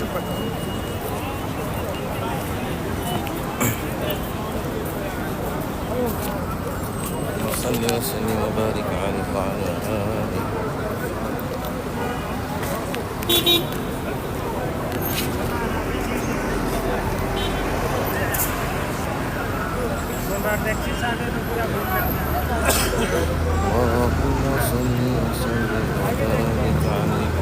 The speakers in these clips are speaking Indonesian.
Salli wa sallim wa barik alaihi wa ala alihi. Allahumma salli wa sallim wa barik alaihi wa ala alihi.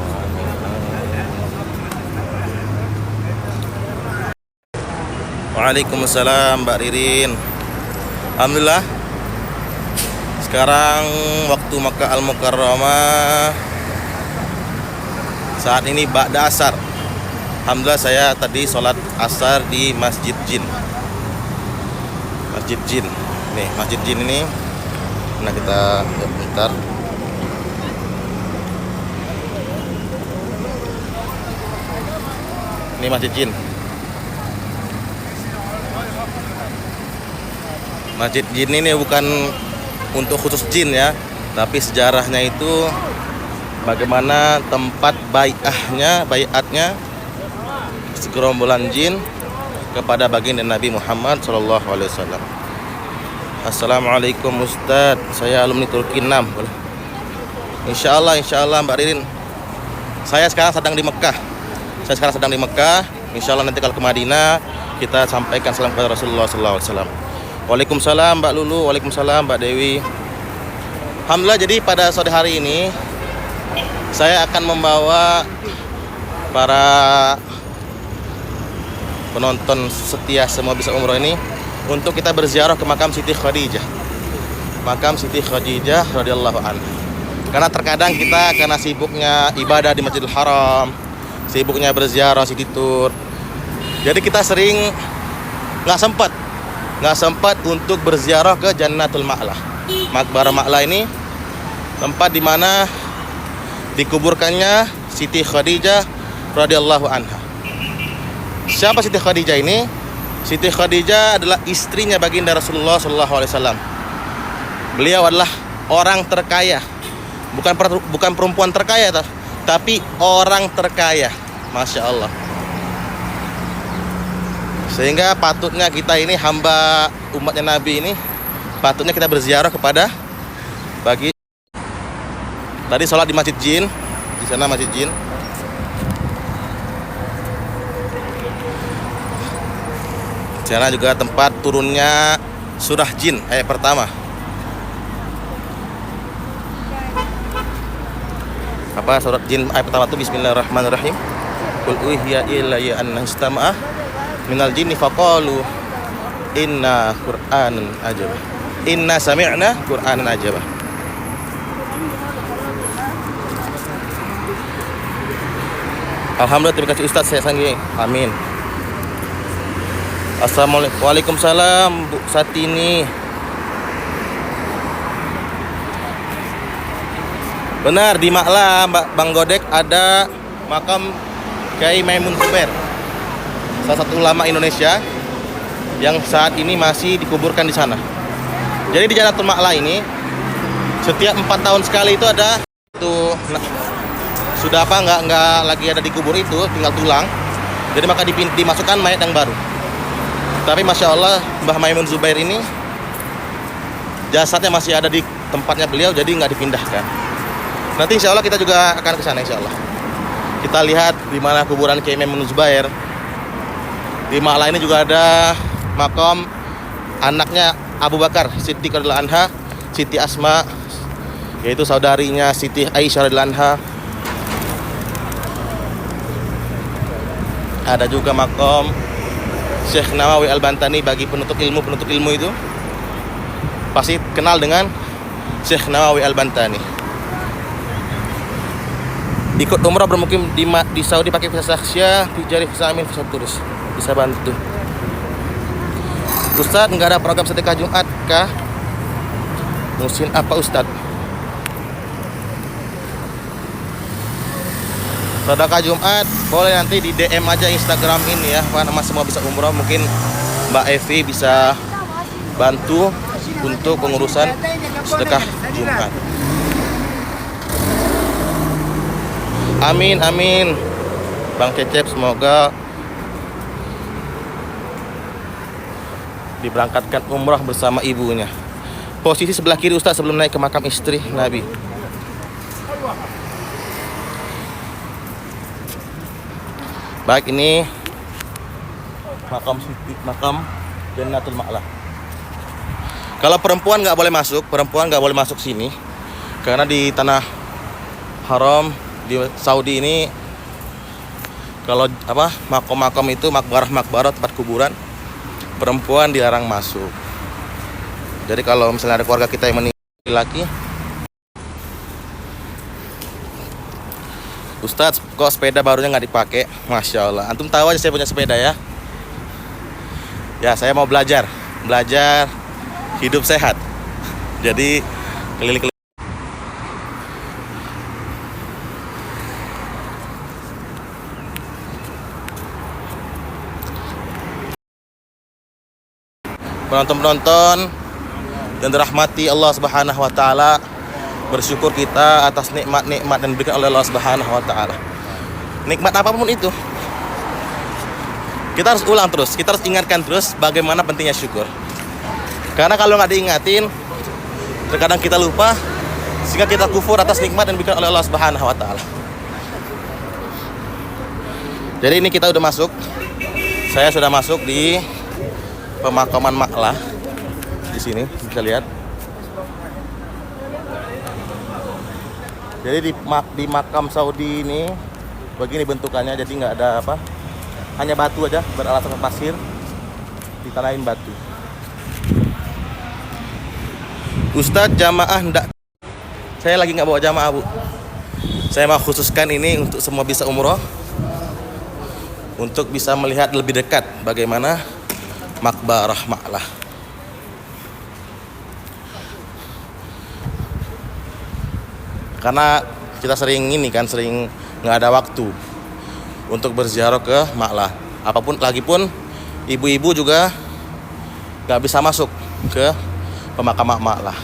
Waalaikumsalam Mbak Ririn. Alhamdulillah. Sekarang waktu Makkah Al-Mukarramah saat ini ba'da asar. Alhamdulillah saya tadi sholat asar di Masjid Jin. Masjid Jin. Nih, Masjid Jin ini. Nah, kita lihat bentar. Ini Masjid Jin. Masjid Jin ini bukan untuk khusus jin ya, tapi sejarahnya itu bagaimana tempat baiatnya segerombolan jin kepada baginda Nabi Muhammad SAW. Assalamualaikum Ustadz, saya alumni Turki 6. Insya Allah Mbak Ririn. Saya sekarang sedang di Mekah. Insya Allah nanti kalau ke Madinah kita sampaikan salam kepada Rasulullah SAW. Waalaikumsalam Mbak Lulu, waalaikumsalam Mbak Dewi. Alhamdulillah, jadi pada sore hari ini saya akan membawa para penonton setia Semua Bisa Umroh ini untuk kita berziarah ke makam Siti Khadijah. Makam Siti Khadijah radhiyallahu anha. Karena terkadang kita karena sibuknya ibadah di Masjidil Haram, sibuknya berziarah City Tour, jadi kita sering nggak sempat untuk berziarah ke Jannatul Ma'la. Makbarah Ma'la ini tempat di mana dikuburkannya Siti Khadijah radhiyallahu anha. Siapa Siti Khadijah ini? Siti Khadijah adalah istrinya baginda Rasulullah SAW. Beliau adalah orang terkaya, bukan perempuan terkaya, tapi orang terkaya. Masya Allah. Sehingga patutnya kita ini hamba umatnya Nabi ini, patutnya kita berziarah kepada bagi. Tadi sholat di Masjid Jin, di sana Masjid Jin. Di sana juga tempat turunnya surah Jin ayat pertama. Apa surat Jin ayat pertama itu? Bismillahirrahmanirrahim. Qul uhiya ilayya anna istama'a minal jinni faqalu inna qur'anan ajaba. Inna sami'na qur'anan ajaba. Alhamdulillah, terima kasih Ustaz, saya sanggup. Amin. Assalamualaikum. Waalaikumsalam Bu Satini. Benar, di Ma'la Bang Godek ada makam Kiai Maimun Zubair, salah satu ulama Indonesia yang saat ini masih dikuburkan di sana. Jadi di Jannatul Ma'la ini setiap 4 tahun sekali itu ada itu, sudah nggak lagi ada dikubur, itu tinggal tulang. Jadi maka dimasukkan mayat yang baru. Tapi Masya Allah, Mbah Maimun Zubair ini jasadnya masih ada di tempatnya beliau, jadi nggak dipindahkan. Nanti Insya Allah kita juga akan ke sana Insya Allah. Kita lihat di mana kuburan Kiai Maimun Zubair. Di Ma'la ini juga ada makam anaknya Abu Bakar Siddiq radhiyallahu anha, Siti Asma, yaitu saudarinya Siti Aisyah radhiyallahu anha. Ada juga makam Syekh Nawawi Al-Bantani. Bagi penuntut ilmu itu pasti kenal dengan Syekh Nawawi Al-Bantani. Ikut umrah bermukim di Saudi pakai visa Saksya, Tijari, visa Amin, visa turis, bisa bantu. Ustadz, nggak ada program sedekah Jumat kah? Musim apa Ustadz? Sedekah Jumat boleh nanti di DM aja Instagram ini ya, nama Semua Bisa Umroh. Mungkin Mbak Evi bisa bantu untuk pengurusan sedekah Jumat. Amin, amin. Bang Cecep semoga diberangkatkan umrah bersama ibunya. Posisi sebelah kiri Ustaz sebelum naik ke makam istri Nabi. Baik, ini makam Jannatul Ma'la. Kalau perempuan nggak boleh masuk sini, karena di tanah haram di Saudi ini, kalau makam itu makbarah tempat kuburan, perempuan dilarang masuk. Jadi kalau misalnya ada keluarga kita yang meninggal laki, Ustadz, kok sepeda barunya nggak dipakai? Masya Allah, antum tahu aja saya punya sepeda ya. Ya, saya mau belajar hidup sehat. Jadi keliling-keliling. Penonton-penonton dan dirahmati Allah Subhanahu wa taala, bersyukur kita atas nikmat-nikmat dan diberikan oleh Allah Subhanahu wa taala. Nikmat apapun itu, kita harus ulang terus, kita harus ingatkan terus bagaimana pentingnya syukur. Karena kalau nggak diingatin, terkadang kita lupa, sehingga kita kufur atas nikmat yang diberikan oleh Allah Subhanahu wa taala. Jadi ini kita udah masuk. Saya sudah masuk di pemakaman Ma'lah. Di sini bisa lihat. Jadi di makam Saudi ini begini bentukannya, jadi nggak ada apa, hanya batu aja beralaskan pasir, ditanahin batu. Ustadz, jamaah enggak, saya lagi nggak bawa jamaah Bu. Saya mau khususkan ini untuk semua bisa umroh, untuk bisa melihat lebih dekat bagaimana makbarah Ma'lah. Karena kita sering nggak ada waktu untuk berziarah ke Ma'lah. Lagipun ibu-ibu juga nggak bisa masuk ke pemakaman Ma'lah.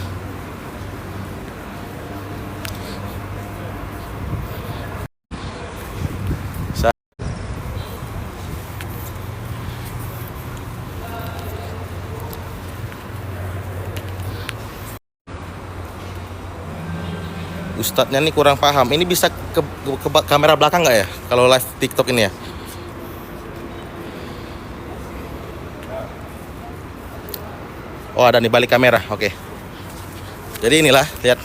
Ustadznya ini kurang paham. Ini bisa ke kamera belakang nggak ya? Kalau live TikTok ini ya. Oh, ada nih balik kamera. Oke. Jadi inilah, lihat.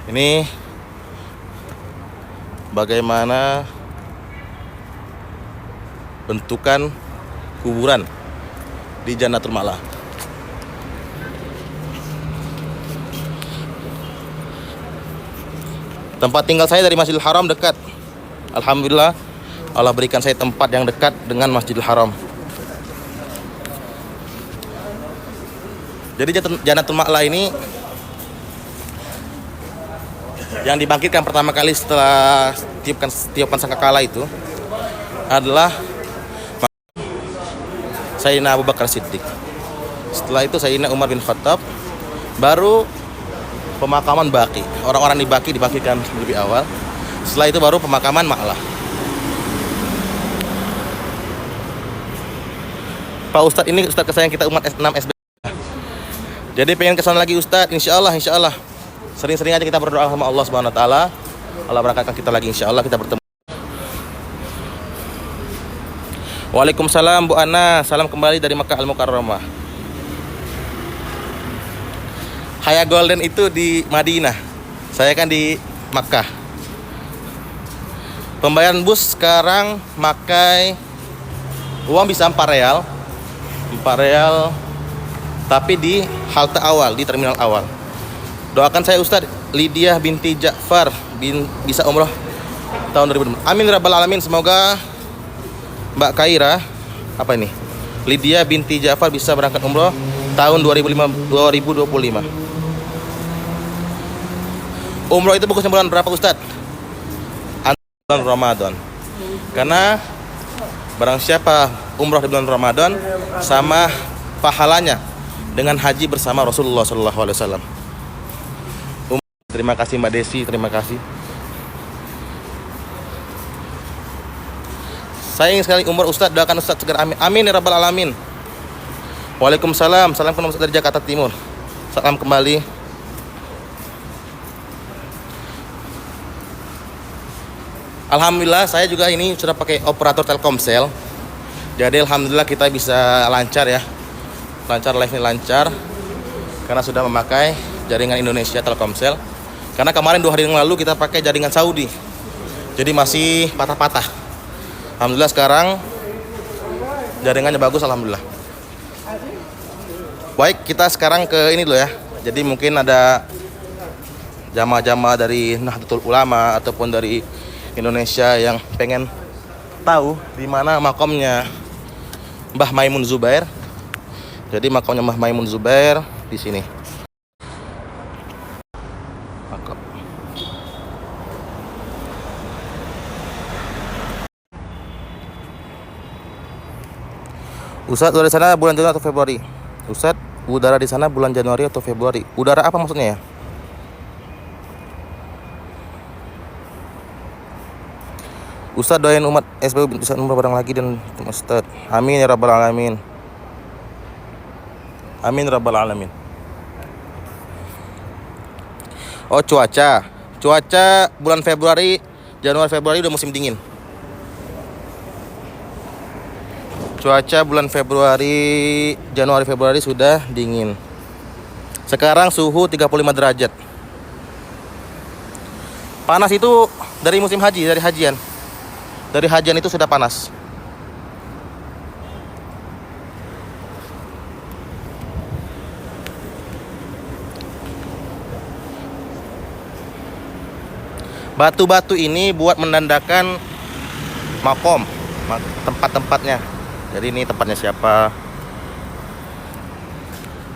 Ini bagaimana bentukan kuburan di Jannatul Ma'lah. Tempat tinggal saya dari Masjidil Haram dekat. Alhamdulillah, Allah berikan saya tempat yang dekat dengan Masjidil Haram. Jadi Jannatul Ma'lah ini yang dibangkitkan pertama kali setelah tiupan sangkakala itu adalah Sayyidina Abu Bakar Siddiq. Setelah itu Sayyidina Umar bin Khattab, baru pemakaman Baqi. Orang-orang di Baqi dibangkitkan lebih awal. Setelah itu baru pemakaman Ma'lah. Pak Ustadz, ini Ustadz kesayang kita umat 6 SB. Jadi pengen kesana lagi Ustadz, insya Allah. Sering-sering aja kita berdoa sama Allah Subhanahu wa taala. Allah berkatkan kita lagi, insya Allah kita bertemu. Waalaikumsalam Bu Ana, salam kembali dari Makkah Al-Mukarramah. Haya Golden itu di Madinah, saya kan di Makkah. Pembayaran bus sekarang pakai uang bisa 4 real, tapi di halte awal, di terminal awal. Doakan saya Ustadz, Lydia binti Ja'far bisa umroh tahun 2020. Amin rabbal alamin. Semoga Mbak Kaira, Lydia binti Ja'far bisa berangkat umroh tahun 2025. Umroh itu bagusnya bulan berapa Ustadz? Bulan Ramadan. Karena barang siapa umroh di bulan Ramadan, sama pahalanya dengan haji bersama Rasulullah SAW. Terima kasih Mbak Desi, terima kasih. Saya ingin sekali umroh Ustadz, doakan Ustadz segera amin. Amin ya rabbal alamin. Waalaikumsalam. Salam kenal Ustadz dari Jakarta Timur. Salam kembali. Alhamdulillah saya juga ini sudah pakai operator Telkomsel. Jadi alhamdulillah kita bisa lancar ya. Lancar, live ini lancar karena sudah memakai jaringan Indonesia Telkomsel. Karena kemarin 2 hari yang lalu kita pakai jaringan Saudi. Jadi masih patah-patah. Alhamdulillah sekarang jaringannya bagus, alhamdulillah. Baik, kita sekarang ke ini dulu ya. Jadi mungkin ada jamaah-jamaah dari Nahdlatul Ulama ataupun dari Indonesia yang pengen tahu di mana makamnya Mbah Maimun Zubair. Jadi makamnya Mbah Maimun Zubair di sini. Makam. Ustadz, udara di sana bulan Januari atau Februari? Ustadz, udara di sana bulan Januari atau Februari? Udara apa maksudnya ya? Ustadz, doain umat SBU bisa umroh bareng lagi dan Ustadz. Amin ya rabbal alamin. Amin rabbal alamin. Oh, cuaca bulan Februari, Januari, Februari udah musim dingin. Cuaca bulan Februari, Januari, Februari sudah dingin. Sekarang suhu 35 derajat. Panas itu dari musim haji, dari hajian. Dari hajian itu sudah panas. Batu-batu ini buat menandakan makom, tempat-tempatnya. Jadi ini tempatnya siapa?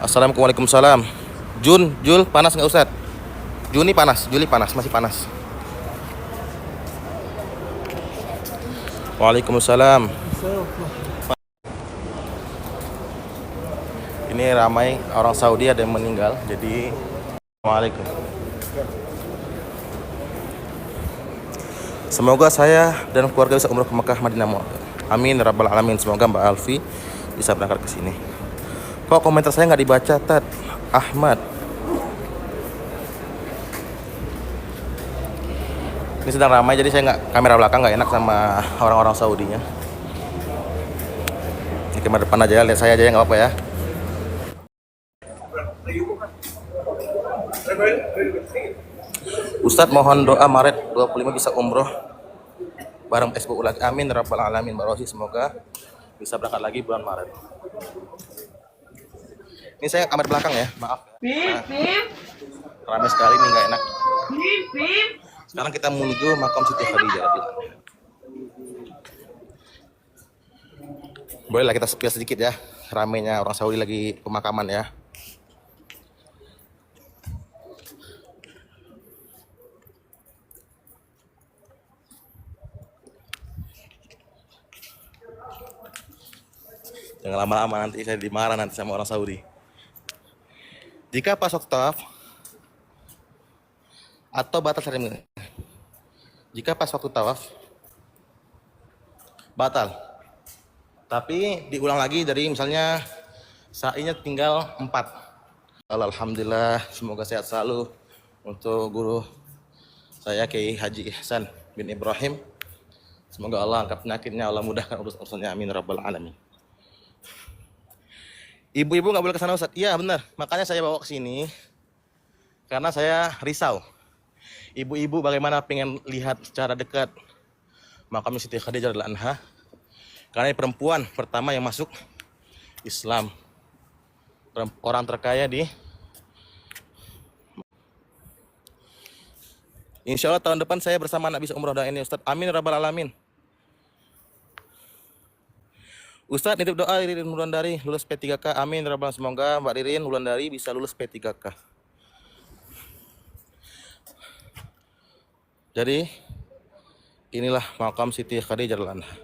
Assalamualaikum, waalaikumsalam. Jul, panas nggak Ustadz? Juli panas, masih panas. Waalaikumsalam. Ini ramai orang Saudi, ada yang meninggal. Jadi Assalamualaikum. Semoga saya dan keluarga bisa umroh ke Mekah Madinah. Amin rabbal alamin. Semoga Mbak Alfi bisa berangkat ke sini. Kok komentar saya nggak dibaca, Tad? Ahmad. Ini sedang ramai, jadi saya nggak, kamera belakang nggak enak sama orang-orang Saudinya. Ini kamera depan aja, lihat saya aja ya, nggak apa-apa ya. Ustadz, mohon doa Maret 25 bisa umroh bareng SBU lagi. Amin rabbal alamin. Mbak Rosi, semoga bisa berangkat lagi bulan Maret. Ini saya kamera belakang ya, maaf. Nah, ramai sekali, ini nggak enak. Sekarang kita menuju makam Siti Khadijah. Bolehlah kita sepias sedikit ya, ramainya orang Saudi lagi pemakaman ya. Jangan lama-lama, nanti saya dimarah nanti sama orang Saudi. Jika pas waktu tawaf atau batal seremoni. Jika pas waktu tawaf batal, tapi diulang lagi dari misalnya sa'inya tinggal 4. Alhamdulillah, semoga sehat selalu untuk guru saya Kiai Haji Ihsan bin Ibrahim. Semoga Allah angkat penyakitnya, Allah mudahkan urusan-urusannya. Amin rabbal alamin. Ibu-ibu nggak boleh ke sana Ustaz. Iya benar, makanya saya bawa ke sini karena saya risau. Ibu-ibu bagaimana pengen lihat secara dekat makam Siti Khadijah radhiyallahu anha. Karena ini perempuan pertama yang masuk Islam. Orang terkaya di Insya Allah tahun depan saya bersama anak bisa umroh dan ini Ustadz. Amin rabbal alamin. Ustadz, nitip doa Ririn Wulandari lulus P3K. Amin rabbal alamin. Semoga Mbak Ririn Wulandari bisa lulus P3K. Jadi inilah makam Siti Khadijah radhiyallahu anha.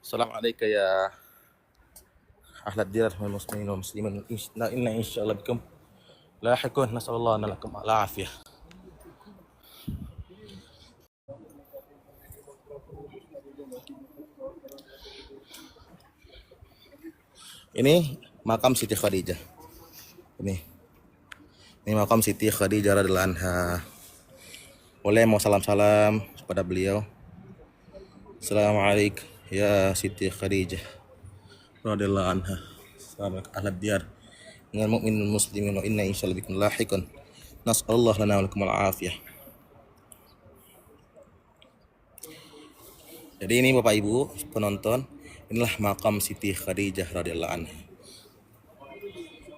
Assalamualaikum ya ahlad diyar wal muslimin wal muslimin. Inna insyaallah bikum lahiqun. Nasallallahu lakum al-afiyah. Ini makam Siti Khadijah. Ini makam Siti Khadijah radhiyallahu anha. Boleh mau salam-salam kepada beliau. Assalamualaikum ya Siti Khadijah radhiyallahu anha. Selamat ahlad diyar minal mu'minin muslimin wa inna insyaallah bikum lahiqun. Nas'alullah lana wa lakum al-afiyah. Jadi ini Bapak Ibu penonton, inilah makam Siti Khadijah radhiyallahu anha.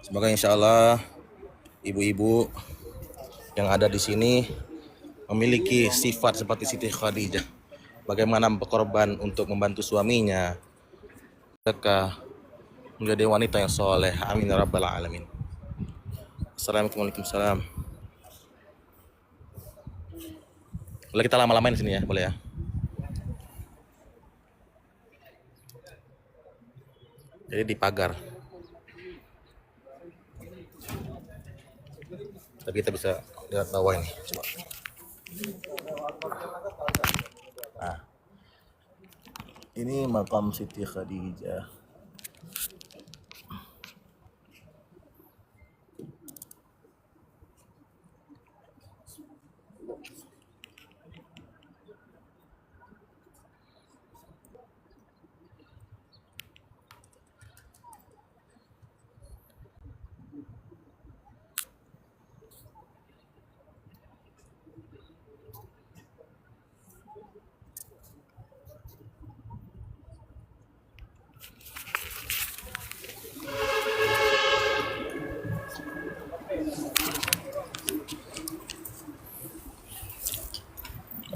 Semoga insya Allah ibu-ibu yang ada di sini memiliki sifat seperti Siti Khadijah. Bagaimana berkorban untuk membantu suaminya, menjadi wanita yang soleh. Amin ya rabbal alamin. Assalamualaikum warahmatullahi wabarakatuh. Boleh kita lama-lamain di sini ya, boleh ya. Jadi di pagar. Tapi kita bisa lihat bawah ini. Coba. Nah, ini makam Siti Khadijah.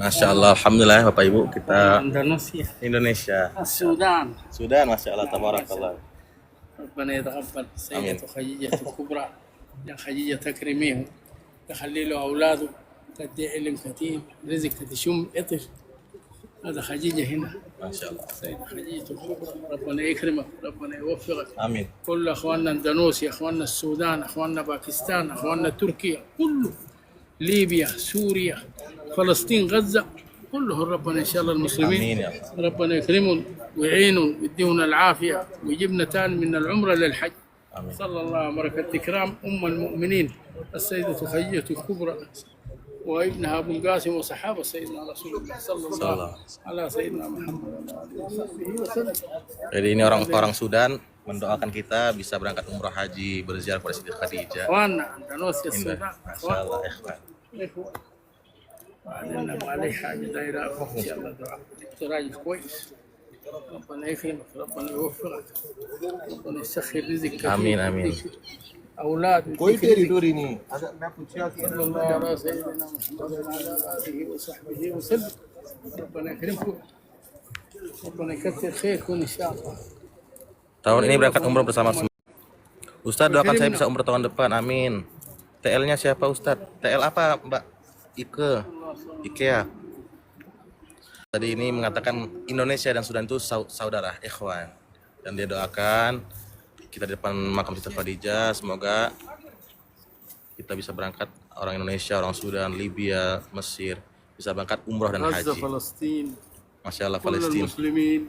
Masya Allah, alhamdulillah Bapak Ibu, kita Indonesia. السودان Sudan, Masya Allah, tabarakallah. ربنا يتقبل سيدة خديجة الكبرى يا خديجة تكرميهم تخلي له أولاده تدي علم كثير رزق تشم إطر هذا خديجة هنا Masya Allah. سيدة خديجة الكبرى ربنا يكرمك ربنا يوفقك Amin. كل أخواننا اندونيسيا أخواننا السودان أخواننا باكستان أخواننا تركيا كله ليبيا سوريا فلسطين غزة كلهم ربنا إن شاء الله المسلمين آمين يا رب. ربنا يكرمهم ويعينهم ويديهم العافية ويجيبنا تاني من العمرة للحج آمين. صلى الله عليه وبركة إكرام أم المؤمنين السيدة خديجة الكبرى وابنها أبو القاسم وصحابة سيدنا رسول الله صلى الله على سيدنا محمد وصحبه وسلم. Jadi ini orang-orang Sudan mendoakan kita bisa berangkat umrah haji berziarah kepada Siti Khadijah. أخواننا أندونيسيا السودان Masya Allah, ikhwan. إخوة وعلينا ما عليه حاجة دايرة إن شاء الله دعاء راجل كويس ربنا يكرمك ربنا يوفقك ربنا يسخر رزقك Amin, amin. أولاد ini. صلى الله على سيدنا محمد وعلى آله وصحبه وسلم ربنا يكرمكم ربنا يكثر خيركم إن شاء الله. Tahun ini berangkat umrah bersama semua. Ustadz doakan saya bisa umrah tahun depan, amin. TL-nya siapa Ustadz? TL apa Mbak? IKEA. Tadi ini mengatakan Indonesia dan Sudan itu saudara, ikhwan. Dan dia doakan kita di depan makam Siti Khadijah, semoga kita bisa berangkat, orang Indonesia, orang Sudan, Libya, Mesir, bisa berangkat umrah dan غزة haji. فلسطين Masya Allah, كل Palestina. المسلمين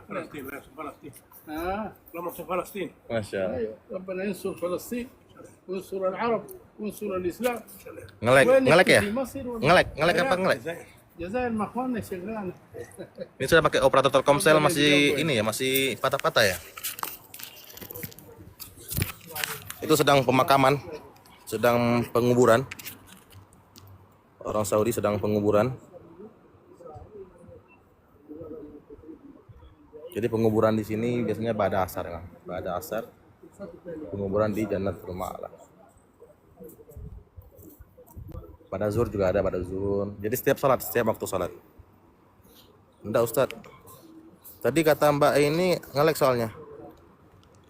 فلسطين فلسطين ها اللهم انصر فلسطين Masya Allah. أيوة. ربنا ينصر فلسطين وينصر العرب وينصر الإسلام. Ngelek ya? في مصر ولا Ngelek apa ngelek? جزائر ما اخواننا شغلانه. Ini sudah pakai operator Telkomsel masih ini ya, masih patah-patah ya. Itu sedang pemakaman, sedang penguburan. Orang Saudi sedang penguburan. Jadi penguburan di sini biasanya pada asar ya. Pada asar penguburan di Jannatul Ma'la. Pada zuhur juga ada, pada zuhur. Jadi setiap salat, setiap waktu salat. Enggak Ustadz. Tadi kata Mbak ini ngelek soalnya.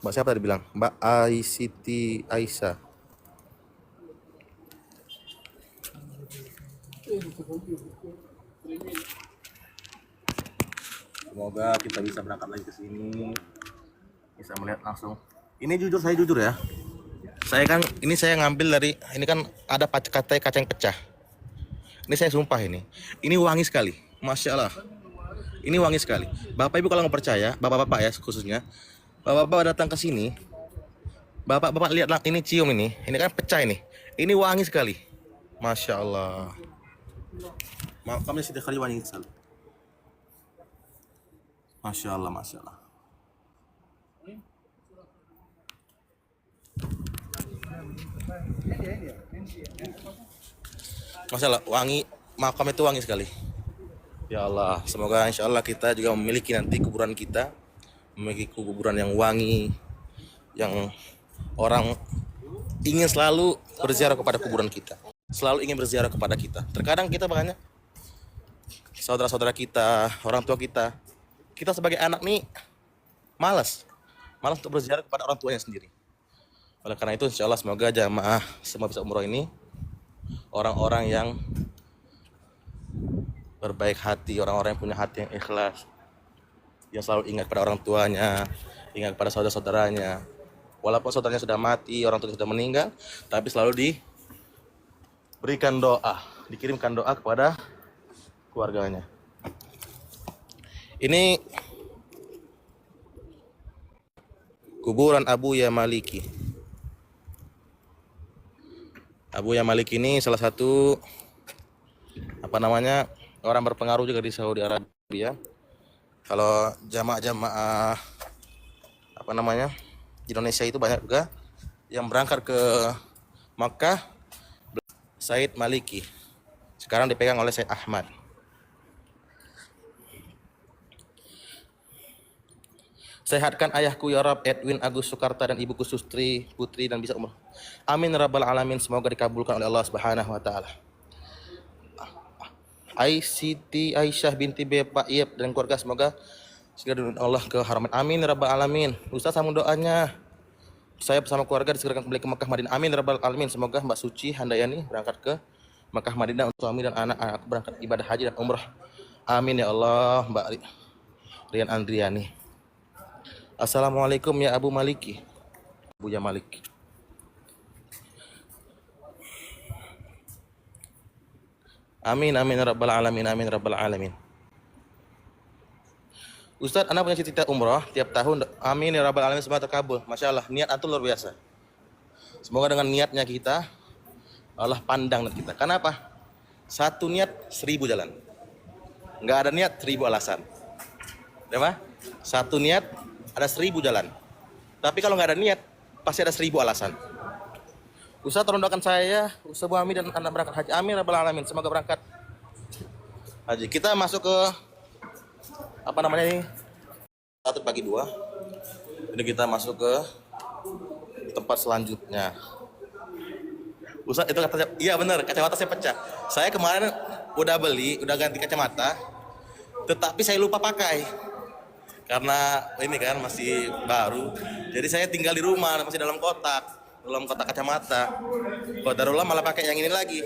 Mbak siapa tadi bilang? Mbak Siti Aisyah. Semoga kita bisa berangkat lagi ke sini, bisa melihat langsung. Ini jujur, saya jujur ya. Saya kan ini saya ngambil dari ini kan ada katanya kaca yang pecah. Ini saya sumpah ini. Ini wangi sekali. Masya Allah. Ini wangi sekali. Bapak Ibu kalau nggak percaya, bapak-bapak ya khususnya, Bapak-bapak datang ke sini, bapak-bapak lihatlah ini, cium ini kan pecah ini. Ini wangi sekali. Masya Allah. Makamnya Siti Khadijah wangi sekali. Masya Allah, Masya Allah. Masya Allah, wangi, makam itu wangi sekali. Ya Allah, semoga insya Allah kita juga memiliki nanti kuburan kita, memiliki kuburan yang wangi, yang orang ingin selalu berziarah kepada kuburan kita, selalu ingin berziarah kepada kita. Terkadang kita banyak saudara-saudara kita, orang tua kita sebagai anak nih malas untuk berziarah kepada orang tuanya sendiri. Oleh karena itu insya Allah semoga jamaah semua bisa umroh ini orang-orang yang berbaik hati, orang-orang yang punya hati yang ikhlas, yang selalu ingat pada orang tuanya, ingat pada saudara-saudaranya. Walaupun saudaranya sudah mati, orang tuanya sudah meninggal, tapi selalu diberikan doa, dikirimkan doa kepada keluarganya. Ini kuburan Abu Ya Maliki. Abu Ya Maliki ini salah satu orang berpengaruh juga di Saudi Arabia. Kalau jamaah di Indonesia itu banyak juga yang berangkat ke Makkah. Said Maliki sekarang dipegang oleh Said Ahmad. Sehatkan ayahku ya Rab, Edwin Agus Sukarta, dan ibuku Sustri Putri, dan bisa umrah. Amin rabbal alamin, semoga dikabulkan oleh Allah Subhanahu wa taala. Siti Aisyah binti Bapak Iyab dan keluarga semoga segera diundang Allah ke Haramain. Amin rabbal alamin. Ustaz sama doanya. Saya bersama keluarga disegerakan kembali ke Makkah Madinah. Amin rabbal alamin. Semoga Mbak Suci Handayani berangkat ke Makkah Madinah untuk suami dan anak-anak berangkat ibadah haji dan umrah. Amin ya Allah. Mbak Rian Andriani. Assalamualaikum ya Abu Maliki. Abu Ya Malik. Amin amin rabbal alamin, amin rabbal alamin. Ustadz, anak punya cita-cita umroh tiap tahun. Amin ya rabbal alamin, semoga terkabul. Masya Allah, niat antum luar biasa. Semoga dengan niatnya kita Allah pandang niat kita. Kenapa? Satu niat 1000 jalan. Nggak ada niat 1000 alasan. Apa? Satu niat ada 1000 jalan. Tapi kalau nggak ada niat pasti ada 1000 alasan. Ustaz, tolong doakan saya, Ustaz Bu Ami dan anak berangkat haji. Amin rabbal alamin. Semoga berangkat haji. Kita masuk ke ini? 1 bagi 2. Jadi kita masuk ke tempat selanjutnya. Ustaz, itu kata iya benar, kacamata saya pecah. Saya kemarin udah ganti kacamata, tetapi saya lupa pakai. Karena ini kan masih baru. Jadi saya tinggal di rumah, masih dalam kotak kacamata. Qadarullah malah pakai yang ini lagi.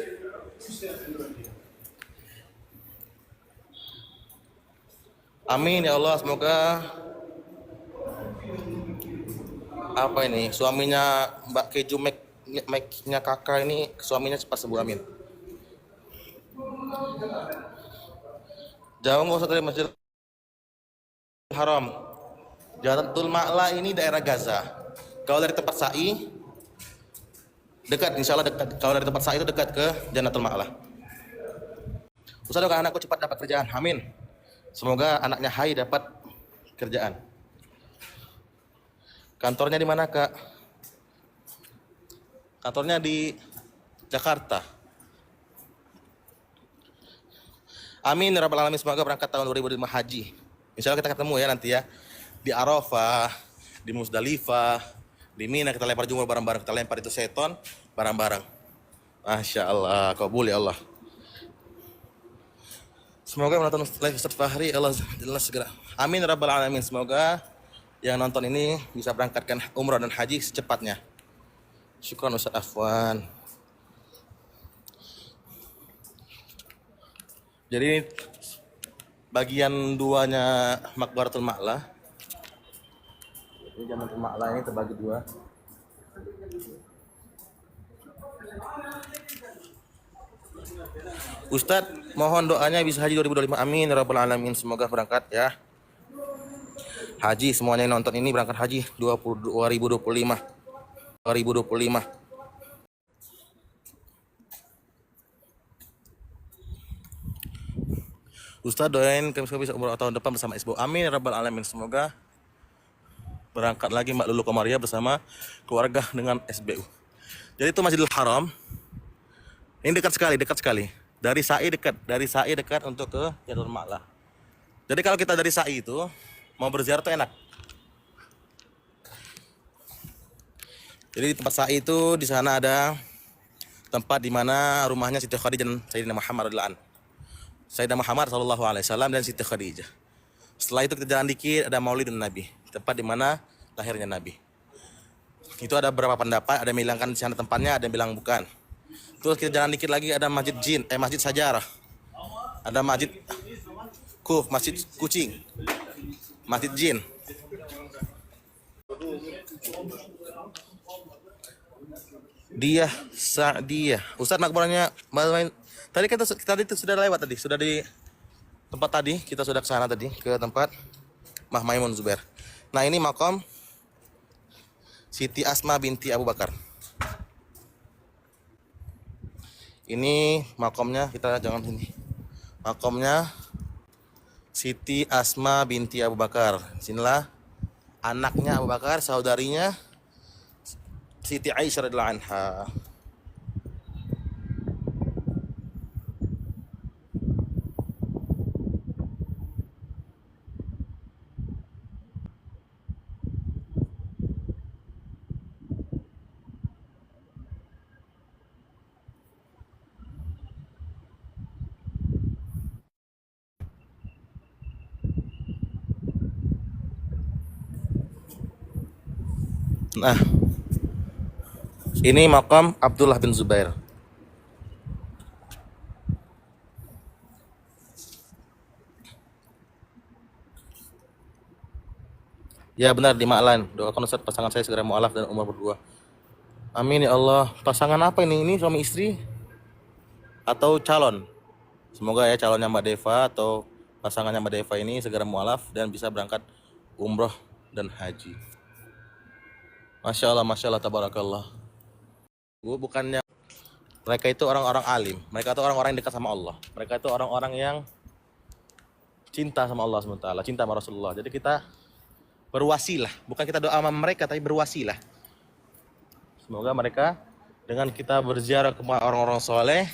Amin ya Allah, semoga suaminya Mbak Keju Make-nya kakak ini, suaminya cepat sembuh, amin. Jauh nggak usah dari Masjidil Haram. Jannatul Ma'la ini daerah Gaza. Kalau dari tempat sa'i dekat, insya Allah dekat. Kalau dari tempat sa'i itu dekat ke Jannatul Ma'la. Ustaz, doakan anakku cepat dapat kerjaan, amin. Semoga anaknya Hai dapat kerjaan. Kantornya di mana, Kak? Kantornya di Jakarta. Amin ya rabbal alamin, semoga berangkat tahun 2005 haji. Insya Allah kita ketemu ya nanti ya. Di Arafah, di Musdalifah, di Mina kita lempar jumroh bareng-bareng. Kita lempar itu seton bareng-bareng. Masya Allah, kabul ya Allah. Semoga menonton live Ustaz Fahri Allah segera. Amin rabbal alamin. Semoga yang nonton ini bisa berangkatkan umrah dan haji secepatnya. Syukran Ustaz Afwan. Jadi bagian duanya Maqbaratul Ma'la. Ini Jannatul Ma'la ini terbagi 2. Ustadz, mohon doanya bisa haji 2025. Amin ya rabbal alamin. Semoga berangkat ya. Haji, semuanya yang nonton ini berangkat haji 2025. Ustaz doain kami semua bisa umroh tahun depan bersama SBU. Amin ya rabbal alamin. Semoga berangkat lagi Mbak Lulu Komaria bersama keluarga dengan SBU. Jadi itu Masjidil Haram. Ini dekat sekali. Dari Sa'i dekat untuk ke Jannah Ma'la. Jadi kalau kita dari Sa'i itu mau berziarah tuh enak. Jadi di tempat Sa'i itu di sana ada tempat di mana rumahnya Siti Khadijah dan Sayyidina Muhammad radhiyallahu anhu. Sayyidina Muhammad sallallahu alaihi wasallam dan Siti Khadijah. Setelah itu kita jalan dikit ada Maulidun Nabi, tempat di mana lahirnya Nabi. Itu ada beberapa pendapat, ada yang bilang kan di sana tempatnya, ada yang bilang bukan. Terus kita jalan dikit lagi ada Masjid Sajarah. Ada Masjid Kucing. Masjid Jin. Sa'diyah. Ustaz makbaranya tadi itu sudah lewat tadi, sudah di tempat tadi, kita sudah ke sana tadi ke tempat Mah Maimun Zubair. Nah, ini makam Siti Asma binti Abu Bakar. Ini makamnya, kita jangan ini. Makamnya Siti Asma binti Abu Bakar. Sinilah anaknya Abu Bakar, saudarinya Siti Aisyah radhiyallahu anha. Nah, ini makam Abdullah bin Zubair. Ya benar di Ma'lan. Doakan Ustaz pasangan saya segera mu'alaf dan umur berdua. Amin ya Allah. Pasangan apa ini? Ini suami istri atau calon? Semoga ya calonnya Mbak Deva atau pasangannya Mbak Deva ini segera mu'alaf dan bisa berangkat umroh dan haji. Masya Allah, tabarakallah. Bukannya mereka itu orang-orang alim, mereka itu orang-orang yang dekat sama Allah, mereka itu orang-orang yang cinta sama Allah SWT, cinta sama Rasulullah. Jadi kita berwasilah, bukan kita doa sama mereka, tapi berwasilah. Semoga mereka dengan kita berziarah ke orang-orang soleh,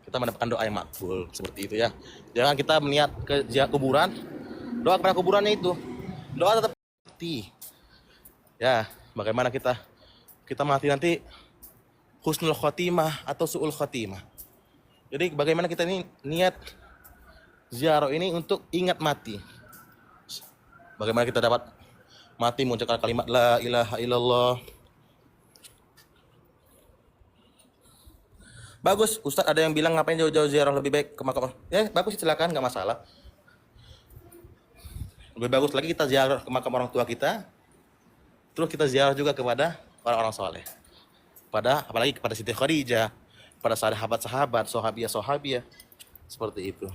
kita mendapatkan doa yang makbul, seperti itu ya. Jangan kita meniat ke kuburan, doa kepada kuburannya itu, doa tetap mati. Ya, bagaimana kita mati nanti husnul khotimah atau su'ul khotimah. Jadi bagaimana kita ini niat ziarah ini untuk ingat mati. Bagaimana kita dapat mati mengucapkan kalimat la ilaha illallah. Bagus, Ustadz ada yang bilang ngapain jauh-jauh ziarah, lebih baik ke makam. Ya bagus, silakan, nggak masalah. Lebih bagus lagi kita ziarah ke makam orang tua kita. Terus kita ziarah juga kepada orang-orang soleh. Apalagi kepada Siti Khadijah, pada sahabat-sahabat, sahabiah, seperti itu.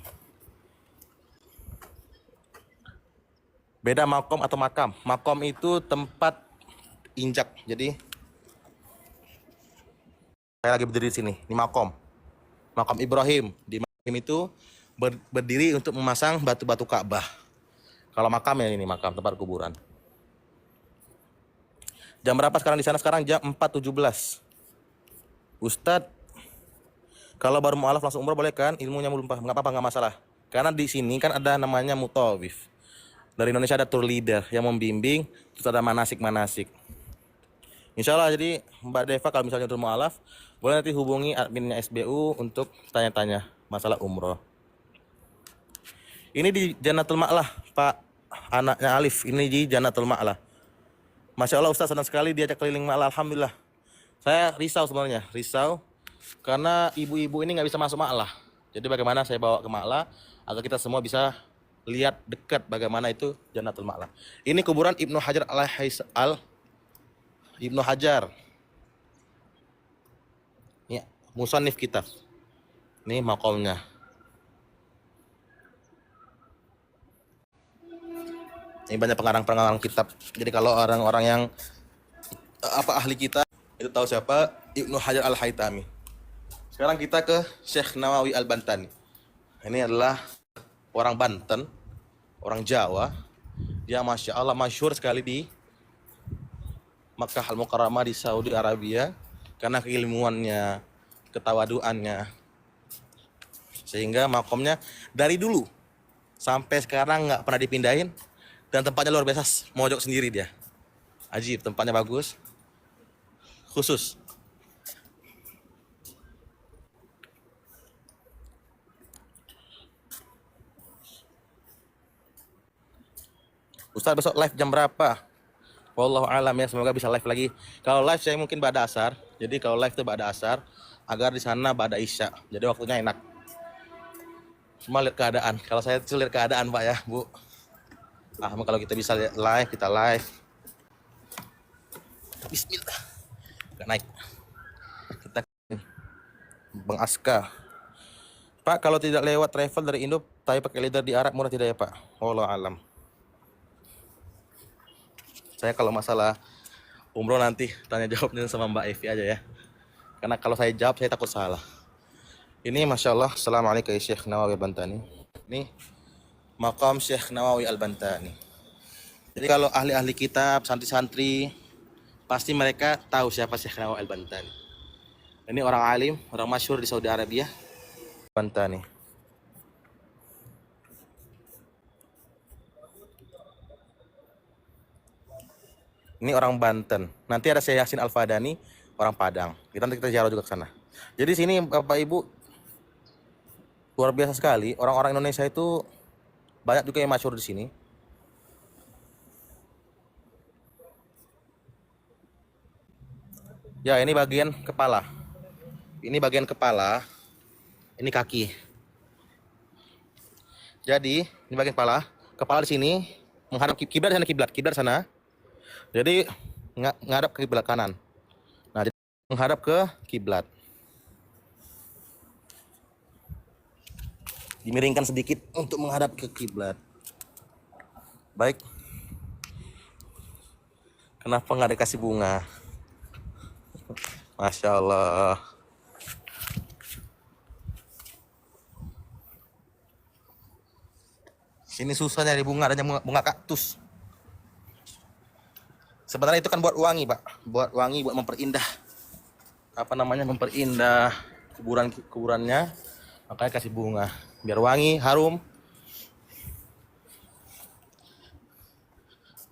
Beda makom atau makam. Makom itu tempat injak. Jadi saya lagi berdiri di sini. Ini makom. Makam Ibrahim. Di makam itu berdiri untuk memasang batu-batu Ka'bah. Kalau makam ya ini makam tempat kuburan. Jam berapa sekarang di sana? Sekarang jam 4.17. Ustadz, kalau baru mu'alaf langsung umroh boleh kan? Ilmunya belum paham. Nggak apa-apa, nggak masalah. Karena di sini kan ada namanya mutawif. Dari Indonesia ada tour leader yang membimbing, terus ada manasik-manasik. Insya Allah, jadi Mbak Deva kalau misalnya untuk mu'alaf, boleh nanti hubungi adminnya SBU untuk tanya-tanya masalah umroh. Ini di Jannatul Ma'lah, Pak anaknya Alif. Ini di Jannatul Ma'lah. Masya Allah Ustaz, senang sekali diajak keliling Ma'lah, alhamdulillah. Saya risau sebenarnya, karena ibu-ibu ini nggak bisa masuk Ma'lah. Jadi bagaimana saya bawa ke Ma'lah agar kita semua bisa lihat dekat bagaimana itu Jannatul Ma'lah. Ini kuburan Ibnu Hajar Ibnu Hajar. Ini musannif kitab. Ini makamnya. Ini banyak pengarang-pengarang kitab. Jadi kalau orang-orang yang ahli kitab itu tahu siapa Ibnu Hajar Al-Haytami. Sekarang kita ke Syekh Nawawi Al-Bantani. Ini adalah orang Banten, orang Jawa. Dia masya Allah masyhur sekali di Makkah Al-Mukarramah di Saudi Arabia karena keilmuannya, ketawaduannya, sehingga makomnya dari dulu sampai sekarang nggak pernah dipindahin. Dan tempatnya luar biasa, mojok sendiri dia. Ajib, tempatnya bagus. Khusus. Ustaz besok live jam berapa? Wallahu alam ya, semoga bisa live lagi. Kalau live saya mungkin ba'da asar. Jadi kalau live itu ba'da asar, agar di sana ba'da isya. Jadi waktunya enak. Cuma lihat keadaan. Kalau saya tuh lihat keadaan Pak ya, Bu. Kalau kita bisa live, kita live. Bismillah. Gak naik. Kita Bang Aska. Pak, kalau tidak lewat travel dari Indo, tapi pakai leader di Arab murah tidak ya Pak? Wallahu alam. Saya kalau masalah umroh nanti tanya jawabnya sama Mbak Evi aja ya. Karena kalau saya jawab saya takut salah. Ini Masya Allah. Assalamualaikum Syekh Nawawi Al-Bantani. Ini makam Syekh Nawawi Al-Bantani. Jadi kalau ahli-ahli kitab, santri-santri, pasti mereka tahu siapa Syekh Nawawi Al-Bantani. Ini orang alim, orang masyhur di Saudi Arabia. Bantani. Ini orang Banten. Nanti ada Syekh Yasin Al-Fadani, orang Padang. Nanti kita ziarah juga ke sana. Jadi sini Bapak Ibu luar biasa sekali. Orang-orang Indonesia itu banyak juga yang masyhur di sini. Ya, ini bagian kepala. Ini bagian kepala. Ini kaki. Jadi, ini bagian kepala. Kepala di sini menghadap kiblat sana, kiblat sana. Jadi ngadap ke kiblat kanan. Nah, jadi menghadap ke kiblat. Dimiringkan sedikit untuk menghadap ke kiblat. Baik. Kenapa nggak dikasih bunga? Masya Allah. Sini susah nyari bunga, adanya bunga kaktus. Sebenarnya itu kan buat wangi, Pak. Buat wangi, buat memperindah. Memperindah kuburannya. Makanya kasih bunga. Biar wangi, harum.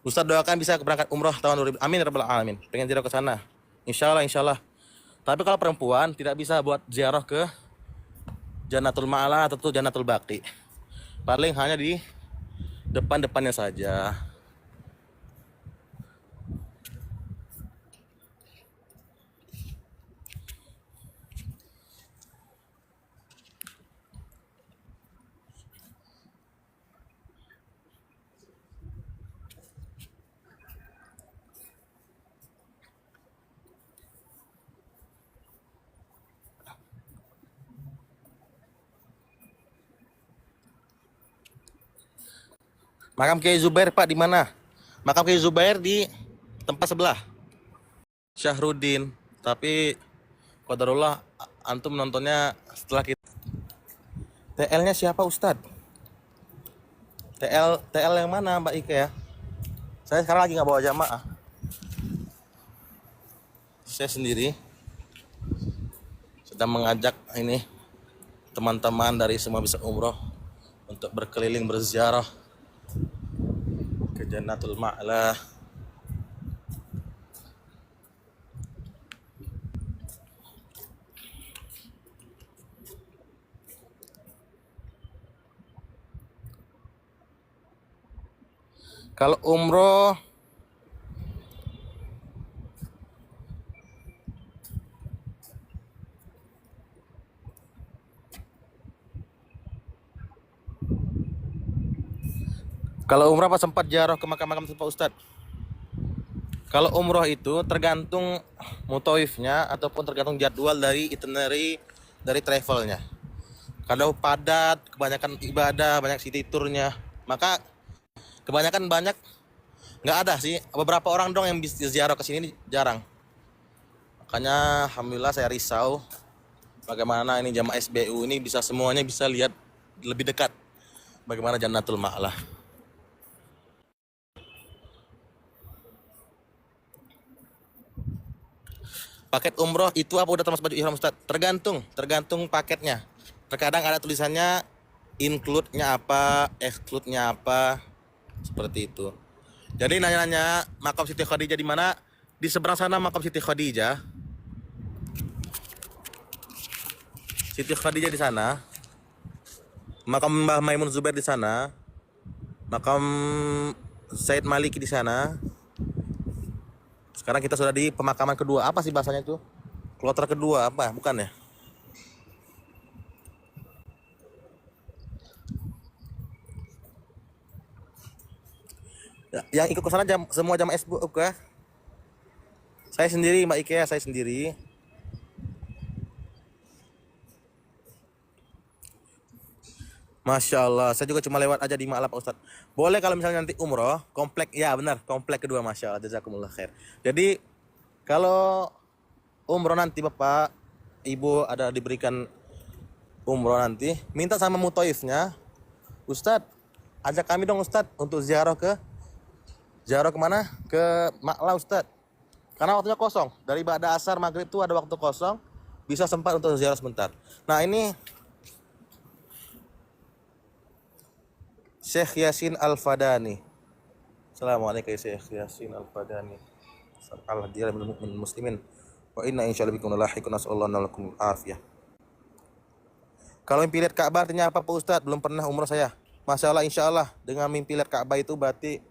Ustaz doakan bisa berangkat umroh tahun 2000. Amin ya rabbal alamin. Pengen ziarah ke sana. Insya Allah. Tapi kalau perempuan tidak bisa buat ziarah ke Jannatul Ma'la atau Jannatul Baqi. Paling hanya di depan-depannya saja. Makam Kiai Zubair Pak di mana? Makam Kiai Zubair di tempat sebelah. Syahrudin. Tapi qadarullah antum nontonnya setelah kita. TL-nya siapa Ustadz? TL yang mana Mbak Ike ya? Saya sekarang lagi nggak bawa jamaah. Saya sendiri sedang mengajak ini teman-teman dari Semua Bisa Umroh untuk berkeliling berziarah ke Jannatul Ma'la. Kalau umroh apa sempat ziarah ke makam-makam tempat Ustadz? Kalau umroh itu tergantung mutawifnya ataupun tergantung jadwal dari itinerary dari travelnya. Kalau padat, kebanyakan ibadah, banyak city tournya, maka kebanyakan banyak Nggak ada sih, beberapa orang dong yang bisa ziarah ke sini jarang. Makanya alhamdulillah saya risau bagaimana ini jamaah SBU ini bisa semuanya bisa lihat lebih dekat bagaimana Jannatul Ma'lah. Paket umroh itu apa udah termasuk baju ihram Ustaz? Tergantung paketnya. Terkadang ada tulisannya include-nya apa, exclude-nya apa, seperti itu. Jadi nanya-nanya makam Siti Khadijah di mana? Di seberang sana makam Siti Khadijah. Siti Khadijah di sana. Makam Mbah Maimun Zubair di sana. Makam Said Maliki di sana. Sekarang kita sudah di pemakaman kedua. Apa sih bahasanya itu? Kloter kedua apa? Bukan ya? Yang ikut ke sana semua jamaah SBU kah? Saya sendiri, Mbak Ike, saya sendiri. Masya Allah, saya juga cuma lewat aja di Ma'la Pak Ustadz. Boleh kalau misalnya nanti umroh, komplek, ya benar, komplek kedua, Masya Allah, jazakumullah khair. Jadi, kalau umroh nanti Bapak, Ibu ada diberikan umroh nanti, minta sama mutoifnya, Ustadz, ajak kami dong Ustadz untuk ziarah kemana? Ke Ma'la Ustadz. Karena waktunya kosong, dari ibadah asar, maghrib itu ada waktu kosong, bisa sempat untuk ziarah sebentar. Nah ini, Syekh Yasin Al-Fadani. Assalamualaikum Syekh Yasin Al-Fadani. Al-hadirin muslimin. Wa inna insyaallah bikum lahiqun nasallallahu lakum afiyah. Kalau mimpi lihat Ka'bah artinya apa Pak Ustadz? Belum pernah umroh saya. Masya Allah, insya Allah dengan mimpi lihat Ka'bah itu berarti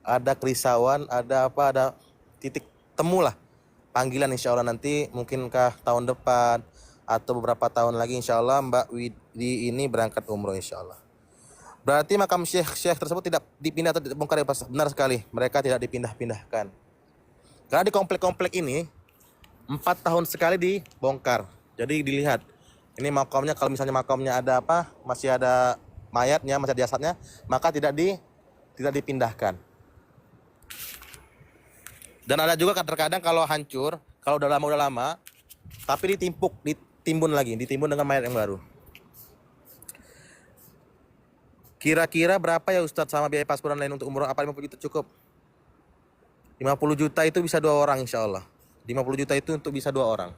ada kerisauan, ada titik temu lah. Panggilan insya Allah nanti mungkinkah tahun depan atau beberapa tahun lagi insya Allah Mbak Widi ini berangkat umroh insya Allah. Berarti makam syekh tersebut tidak dipindah atau dibongkar ya Pak? Benar sekali, mereka tidak dipindah-pindahkan. Karena di komplek-komplek ini 4 tahun sekali dibongkar. Jadi dilihat, ini makamnya kalau misalnya makamnya ada apa, masih ada mayatnya, masih ada jasadnya, maka tidak dipindahkan. Dan ada juga kan terkadang kalau hancur, kalau udah lama, tapi ditimbun dengan mayat yang baru. Kira-kira berapa ya Ustadz sama biaya paspor lain untuk umroh? Apa 50 juta cukup? 50 juta itu bisa 2 orang insya Allah. 50 juta itu untuk bisa 2 orang.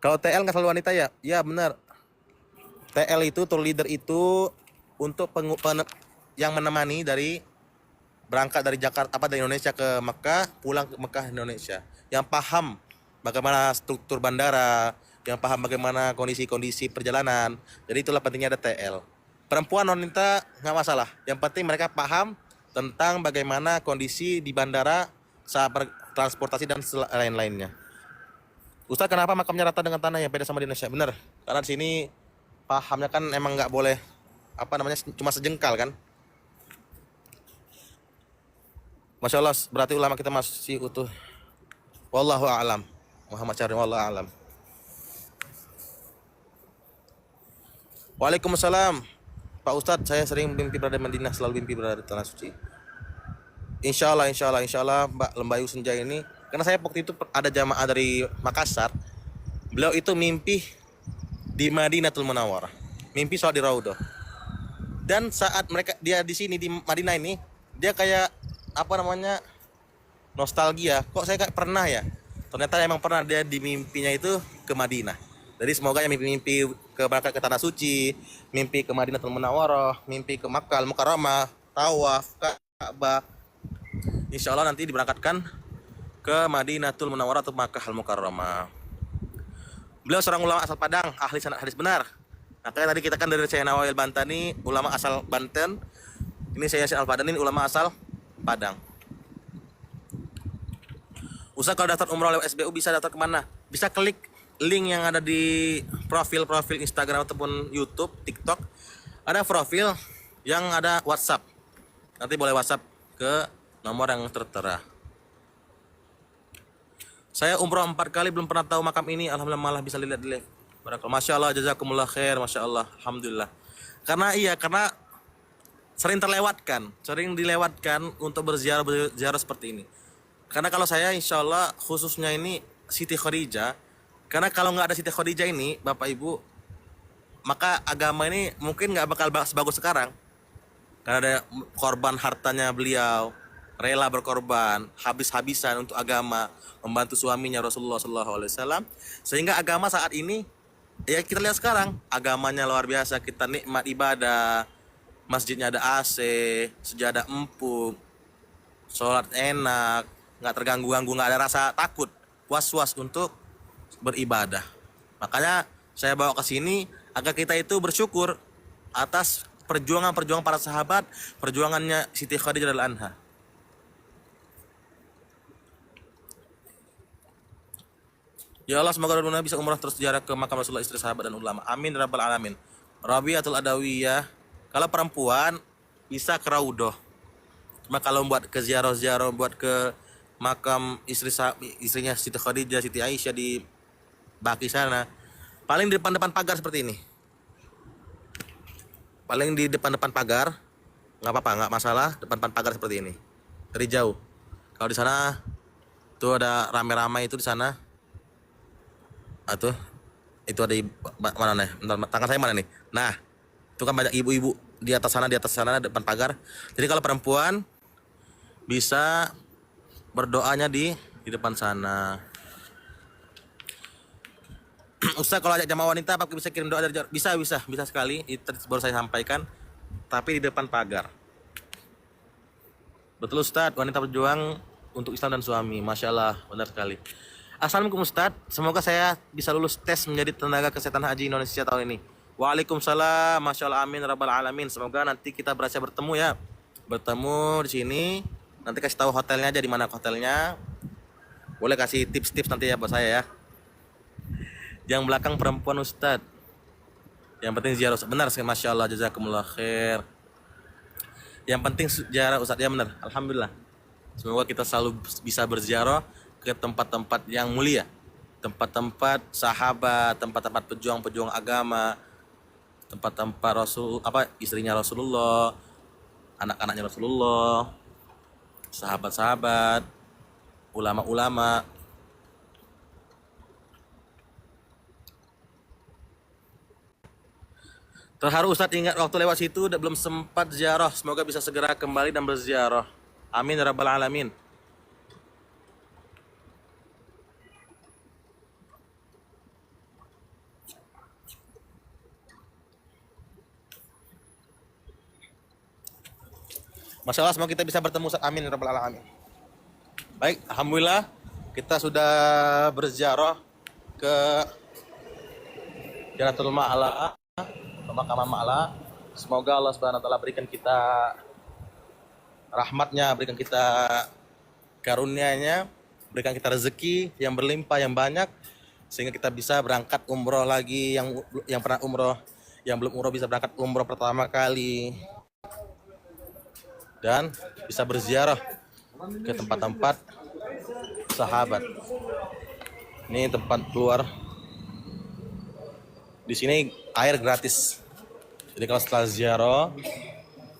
Kalau TL nggak selalu wanita ya? Ya benar. TL itu, tour leader itu untuk yang menemani berangkat dari Jakarta dari Indonesia ke Mekah, pulang ke Mekah Indonesia. Yang paham bagaimana struktur bandara, yang paham bagaimana kondisi-kondisi perjalanan. Jadi itulah pentingnya ada TL. Perempuan wanita nggak masalah. Yang penting mereka paham tentang bagaimana kondisi di bandara saat transportasi dan lain-lainnya. Ustaz, kenapa makamnya rata dengan tanah yang beda sama di Indonesia? Benar, karena di sini pahamnya kan emang nggak boleh cuma sejengkal kan. Masya Allah, berarti ulama kita masih utuh. Wallahu a'lam. Muhammad Syarif, wallahu a'lam. Waalaikumsalam. Pak Ustadz, saya sering mimpi berada di Madinah, selalu mimpi berada di Tanah Suci. Insya Allah Mbak Lembayu Senja ini, karena saya waktu itu ada jamaah dari Makassar, beliau itu mimpi di Madinatul Munawwarah, mimpi sholat di Raudhah. Dan saat dia di sini di Madinah ini, dia kayak nostalgia. Kok saya kayak pernah ya? Ternyata emang pernah dia di mimpinya itu ke Madinah. Jadi semoga yang mimpi berangkat ke Tanah Suci, mimpi ke Madinatul Munawwarah, mimpi ke Makkah Al-Mukarramah, tawaf, Ka'bah, insya Allah nanti diberangkatkan ke Madinatul Munawwarah atau Makkah Al-Mukarramah. Beliau seorang ulama asal Padang, ahli sanad hadis benar. Makanya tadi kita kan dari Syekh Nawawi Al-Bantani, ulama asal Banten. Ini saya Syekh Al-Fadani, ulama asal Padang. Ustaz, kalau daftar umroh lewat SBU bisa daftar kemana? Bisa klik link yang ada di profil Instagram ataupun YouTube, TikTok. Ada profil yang ada WhatsApp. Nanti boleh WhatsApp ke nomor yang tertera. Saya umroh 4 kali belum pernah tahu makam ini. Alhamdulillah malah bisa lihat. Masya Allah, jazakumullah khair. Masya Allah, alhamdulillah. karena sering dilewatkan untuk berziarah seperti ini. Karena kalau saya insya Allah khususnya ini Siti Khadijah, karena kalau nggak ada Siti Khadijah ini Bapak Ibu, maka agama ini mungkin nggak bakal sebagus sekarang. Karena ada korban hartanya beliau, rela berkorban habis-habisan untuk agama, membantu suaminya Rasulullah SAW, sehingga agama saat ini ya kita lihat sekarang agamanya luar biasa. Kita nikmat ibadah, masjidnya ada AC, sejadah empuk, sholat enak, nggak terganggu-ganggu, nggak ada rasa takut, was-was untuk beribadah. Makanya saya bawa ke sini agar kita itu bersyukur atas perjuangan para sahabat, perjuangannya Siti Khadijah radhiyallahu anha. Ya Allah, semoga Rabbuna bisa umrah terus ziarah ke makam Rasulullah, istri, sahabat, dan ulama. Amin rabbal alamin. Rabiatul Adawiyah. Kalau perempuan bisa ke Raudhah. Cuma kalau buat ke ziarah-ziarah, buat ke makam istrinya Siti Khadijah, Siti Aisyah di Baki sana, paling di depan pagar seperti ini. Paling di depan pagar, nggak apa-apa, nggak masalah, depan pagar seperti ini. Dari jauh. Kalau di sana tuh ada rame-rame itu di sana. Itu ada mana nih? Bentar, tangan saya mana nih? Nah, itu kan banyak ibu-ibu di atas sana depan pagar. Jadi kalau perempuan bisa berdoanya di depan sana. Ustaz, kalau ajak jamaah wanita apa bisa kirim doa dari jauh? Bisa sekali. Itu baru saya sampaikan. Tapi di depan pagar. Betul Ustaz, wanita berjuang untuk Islam dan suami. Masya Allah, benar sekali. Assalamualaikum Ustaz, semoga saya bisa lulus tes menjadi tenaga kesehatan haji Indonesia tahun ini. Waalaikumsalam, Masya Allah, amin rabbal alamin. Semoga nanti kita berhasil bertemu ya. Bertemu di sini. Nanti kasih tahu hotelnya aja, di mana hotelnya. Boleh kasih tips-tips nanti ya buat saya ya. Yang belakang perempuan Ustaz. Yang penting ziarah Ustaz. Benar sekali, Masya Allah, jazakumullah khair. Yang penting ziarah Ustaz, ya benar. Alhamdulillah. Semoga kita selalu bisa berziarah ke tempat-tempat yang mulia. Tempat-tempat sahabat, tempat-tempat pejuang-pejuang agama, tempat-tempat istrinya Rasulullah, anak-anaknya Rasulullah, sahabat-sahabat, ulama-ulama. Terharu Ustadz, ingat waktu lewat situ belum sempat ziarah. Semoga bisa segera kembali dan berziarah. Amin ya rabbal alamin. Masya Allah, semoga kita bisa bertemu Ustadz. Amin ya rabbal alamin. Baik, alhamdulillah kita sudah berziarah ke Jannatul Ma'la, pemakaman Ma'la. Semoga Allah Subhanahu wa taala berikan kita rahmatnya, berikan kita karunia-Nya, berikan kita rezeki yang berlimpah, yang banyak, sehingga kita bisa berangkat umroh lagi, yang pernah umroh, yang belum umroh bisa berangkat umroh pertama kali, dan bisa berziarah ke tempat-tempat sahabat. Ini tempat keluar. Di sini air gratis. Jadi kalau setelah ziarah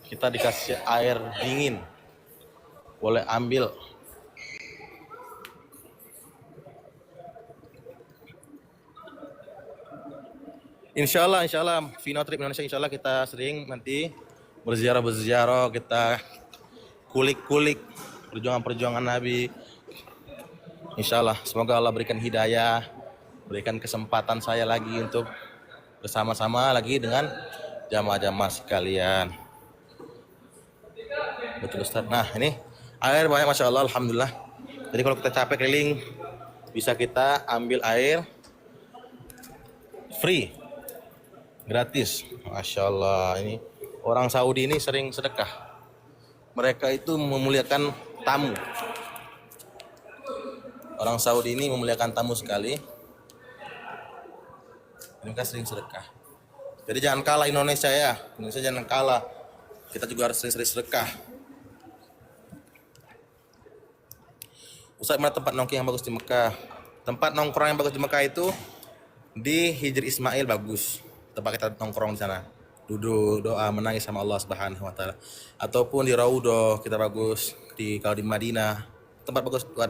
kita dikasih air dingin. Boleh ambil. Insya Allah Vino Trip Indonesia, insya Allah kita sering nanti berziarah, kita kulik-kulik perjuangan Nabi. Insya Allah, semoga Allah berikan hidayah, berikan kesempatan saya lagi untuk bersama-sama lagi dengan jamaah-jamaah sekalian. Betul Ustaz. Nah ini air banyak, Masya Allah, alhamdulillah. Jadi kalau kita capek keliling, bisa kita ambil air free, gratis. Masya Allah, ini orang Saudi ini sering sedekah. Mereka itu memuliakan tamu. Orang Saudi ini memuliakan tamu sekali. Mereka sering sedekah. Jadi jangan kalah Indonesia ya. Indonesia jangan kalah. Kita juga harus sering-sering sedekah. Ustaz, mana tempat nongkrong yang bagus di Mekah? Tempat nongkrong yang bagus di Mekah itu di Hijri Ismail, bagus. Tempat kita nongkrong di sana. duduk doa menangis sama Allah Subhanahu wa taala. Ataupun di Raudhah kita bagus, kalau di Madinah tempat bagus buat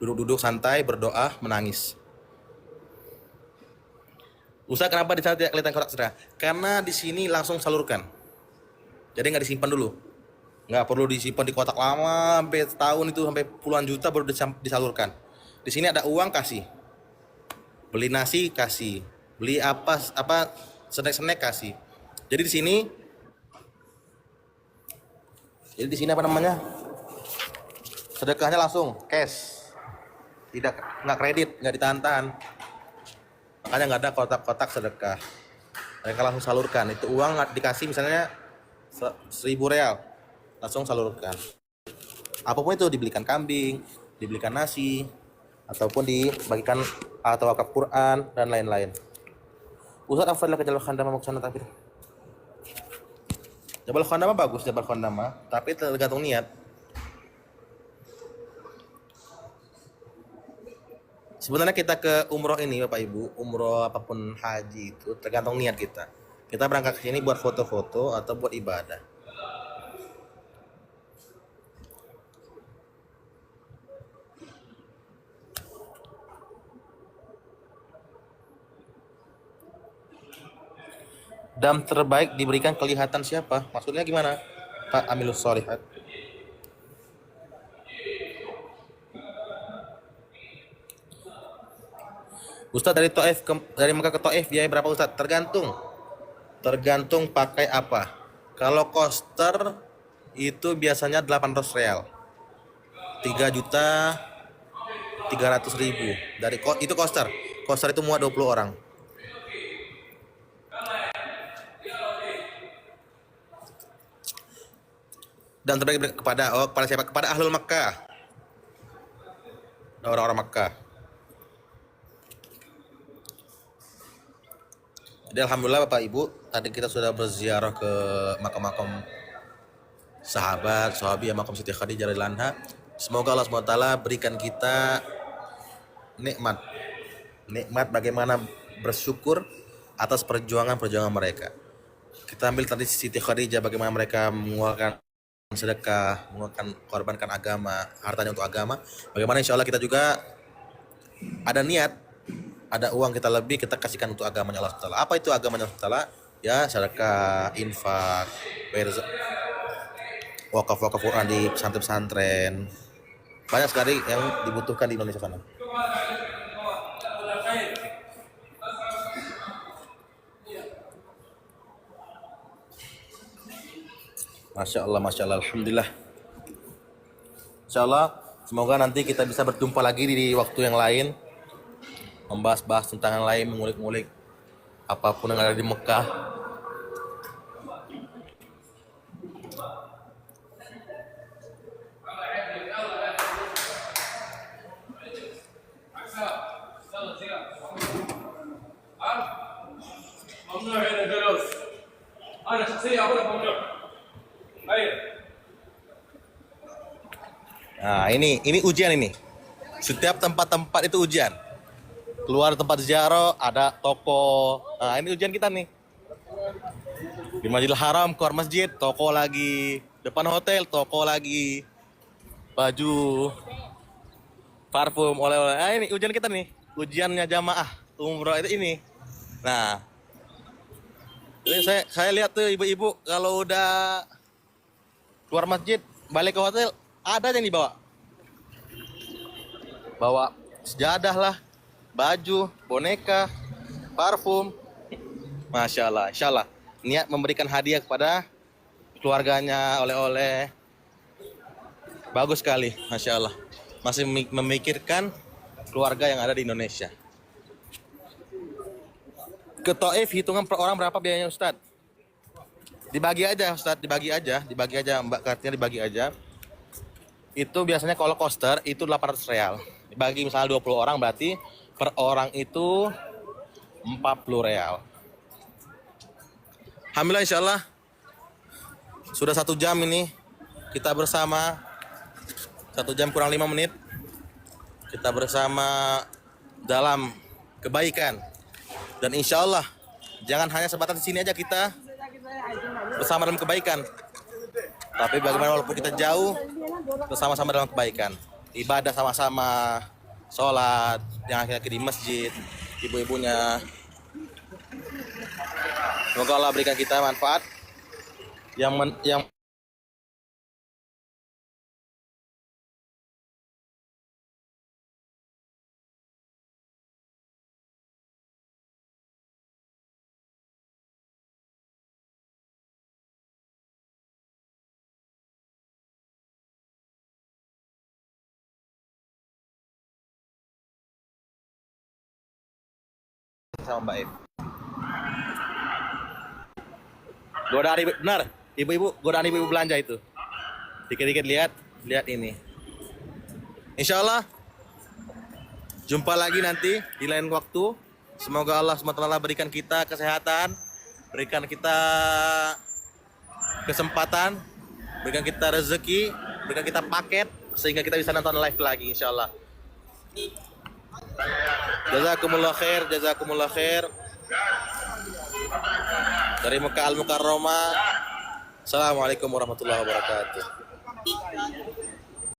duduk-duduk santai berdoa menangis. Ustaz, kenapa di sana tidak kelihatan kotak sedekah? Karena di sini langsung salurkan. Jadi nggak disimpan dulu. Nggak perlu disimpan di kotak lama sampai setahun itu sampai puluhan juta baru disalurkan. Di sini ada uang kasih. Beli nasi kasih. Beli apa snack kasih. Jadi di sini apa namanya? Sedekahnya langsung cash. Nggak kredit, nggak ditahan-tahan. Makanya nggak ada kotak-kotak sedekah. Mereka langsung salurkan. Itu uang dikasih misalnya 1.000 real, langsung salurkan. Apapun itu, dibelikan kambing, dibelikan nasi, ataupun dibagikan atau wakaf Quran dan lain-lain. Ustaz, afdal ke Jabal Khandama mau kesana takbir. Jabal Khandama bagus, Jabal Khandama, tapi tergantung niat. Sebenarnya kita ke umroh ini Bapak Ibu, umroh apapun haji itu tergantung niat kita. Kita berangkat ke sini buat foto-foto atau buat ibadah. Dam terbaik diberikan kelihatan siapa? Maksudnya gimana? Pak Amilus Solihat. Ustadz dari Mekah ke Taif biaya berapa Ustadz? Tergantung pakai apa. Kalau coaster itu biasanya 800 real. 3.300.000 itu coaster. Coaster itu muat 20 orang. Dan terbaik kepada siapa? Kepada Ahlul Makkah. Orang-orang Makkah. Jadi alhamdulillah Bapak Ibu, tadi kita sudah berziarah ke makam-makam sahabat, sahabi, makam Siti Khadijah radhiyallahu anha. Semoga Allah SWT berikan kita nikmat bagaimana bersyukur atas perjuangan mereka. Kita ambil tadi Siti Khadijah, bagaimana mereka mengeluarkan sedekah, korbankan agama, hartanya untuk agama. Bagaimana insya Allah kita juga ada niat, ada uang kita lebih, kita kasihkan untuk agamanya Allah SWT. Apa itu agamanya Allah SWT? Ya sedekah, infak, wakaf Quran di pesantren-pesantren. Banyak sekali yang dibutuhkan di Indonesia sana. Masya Allah, alhamdulillah. Insya Allah, semoga nanti kita bisa berjumpa lagi di waktu yang lain, membahas tentang yang lain, mengulik-ngulik apapun yang ada di Mekah. Nah, ini ujian ini. Setiap tempat-tempat itu ujian. Keluar tempat ziarah ada toko. Nah, ini ujian kita nih. Di Masjidil Haram, keluar masjid, toko lagi. Depan hotel, toko lagi. Baju, parfum, oleh-oleh. Nah, ini ujian kita nih. Ujiannya jamaah umroh itu ini. Nah, ini saya lihat tuh ibu-ibu kalau udah keluar masjid, balik ke hotel, ada yang dibawa. Bawa sejadah lah, baju, boneka, parfum. Masya Allah, insya Allah. Niat memberikan hadiah kepada keluarganya, oleh-oleh. Bagus sekali, Masya Allah. Masih memikirkan keluarga yang ada di Indonesia. Ke Taif hitungan per orang berapa biayanya Ustadz? Dibagi aja Ustadz, dibagi aja Mbak Kartini, dibagi aja. Itu biasanya kalau coaster itu 800 real. Dibagi misalnya 20 orang berarti per orang itu 40 real. Alhamdulillah insya Allah sudah 1 jam ini kita bersama, 1 jam kurang 5 menit kita bersama dalam kebaikan. Dan insya Allah jangan hanya sebatas di sini aja kita, bersama dalam kebaikan. Tapi bagaimana walaupun kita jauh, bersama-sama dalam kebaikan. Ibadah sama-sama, sholat, yang akhirnya di masjid, ibu-ibunya. Semoga Allah berikan kita manfaat yang sama Mbak Ef. Godaan ibu, benar. Ibu-ibu, godaan ibu-ibu belanja itu. Dikit-dikit lihat ini. Insya Allah jumpa lagi nanti di lain waktu. Semoga Allah SWT berikan kita kesehatan, berikan kita kesempatan, berikan kita rezeki, berikan kita paket sehingga kita bisa nonton live lagi insya Allah. Jazakumullah khair. Dari Mekah Al Mukarramah. Assalamualaikum warahmatullahi wabarakatuh.